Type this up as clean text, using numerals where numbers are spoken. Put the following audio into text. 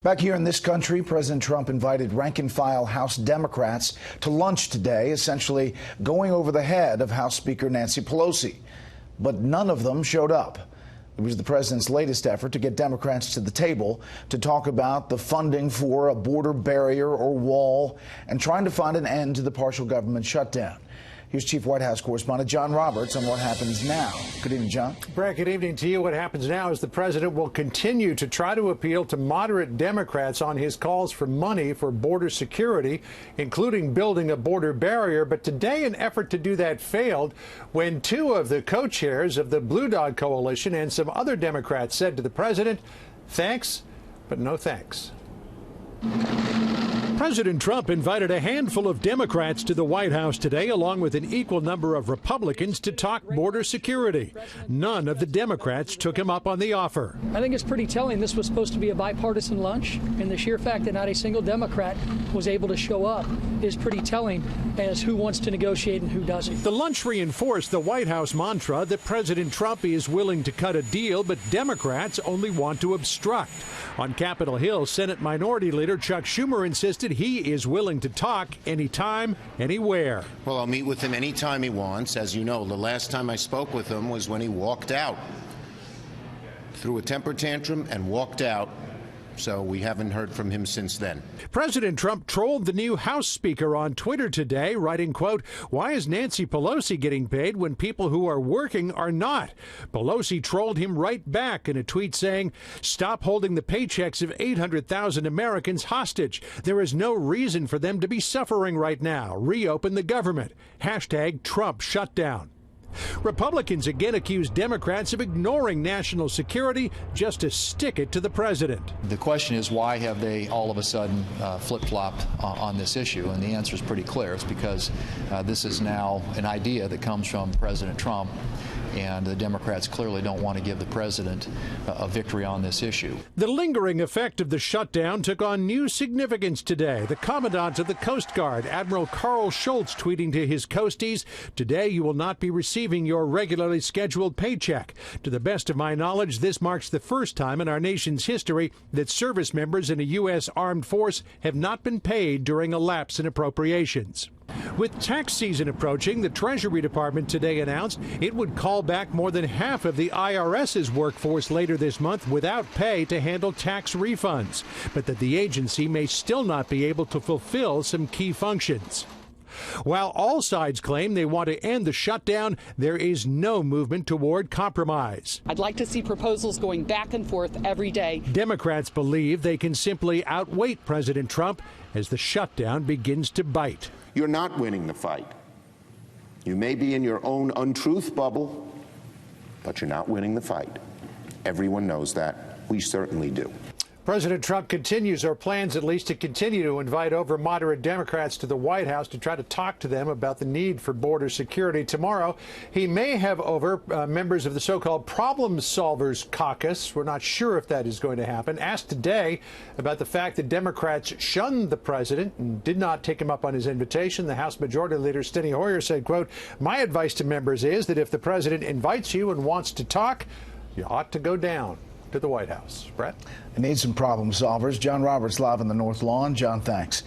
Back here in this country, President Trump invited rank-and-file House Democrats to lunch today, essentially going over the head of House Speaker Nancy Pelosi. But none of them showed up. It was the president's latest effort to get Democrats to the table to talk about the funding for a border barrier or wall and trying to find an end to the partial government shutdown. Here's Chief White House correspondent John Roberts on what happens now. Good evening, John. Brett, good evening to you. What happens now is the president will continue to try to appeal to moderate Democrats on his calls for money for border security, including building a border barrier. But today, an effort to do that failed when two of the co-chairs of the Blue Dog Coalition and some other Democrats said to the president, "Thanks, but no thanks." President Trump invited a handful of Democrats to the White House today, along with an equal number of Republicans, to talk border security. None of the Democrats took him up on the offer. I think it's pretty telling this was supposed to be a bipartisan lunch, and the sheer fact that not a single Democrat was able to show up is pretty telling as who wants to negotiate and who doesn't. The lunch reinforced the White House mantra that President Trump is willing to cut a deal, but Democrats only want to obstruct. On Capitol Hill, Senate Minority Leader Chuck Schumer insisted he is willing to talk anytime, anywhere. Well, I'll meet with him anytime he wants. As you know, the last time I spoke with him was when he walked out, threw a temper tantrum and walked out. So we haven't heard from him since then. President Trump trolled the new House Speaker on Twitter today, writing, quote, "Why is Nancy Pelosi getting paid when people who are working are not?" Pelosi trolled him right back in a tweet saying, "Stop holding the paychecks of 800,000 Americans hostage. There is no reason for them to be suffering right now. Reopen the government. Hashtag Trump shutdown." Republicans again accused Democrats of ignoring national security just to stick it to the president. The question is, why have they all of a sudden flip-flopped on this issue? And the answer is pretty clear. It's because this is now an idea that comes from President Trump, and the Democrats clearly don't want to give the president a victory on this issue. The lingering effect of the shutdown took on new significance today. The Commandant of the Coast Guard, Admiral Carl Schultz, tweeting to his coasties, "Today you will not be receiving your regularly scheduled paycheck. To the best of my knowledge, this marks the first time in our nation's history that service members in a U.S. armed force have not been paid during a lapse in appropriations." With tax season approaching, the Treasury Department today announced it would call back more than half of the IRS's workforce later this month without pay to handle tax refunds, but that the agency may still not be able to fulfill some key functions. While all sides claim they want to end the shutdown, there is no movement toward compromise. I'd like to see proposals going back and forth every day. Democrats believe they can simply outweight President Trump as the shutdown begins to bite. You're not winning the fight. You may be in your own untruth bubble, but you're not winning the fight. Everyone knows that. We certainly do. President Trump continues, or plans at least to continue, to invite over moderate Democrats to the White House to try to talk to them about the need for border security. Tomorrow, he may have over members of the so-called Problem Solvers Caucus. We're not sure if that is going to happen. Asked today about the fact that Democrats shunned the president and did not take him up on his invitation, the House Majority Leader Steny Hoyer said, quote, "My advice to members is that if the president invites you and wants to talk, you ought to go down to the White House." Brett? I need some problem solvers. John Roberts live on the North Lawn. John, thanks.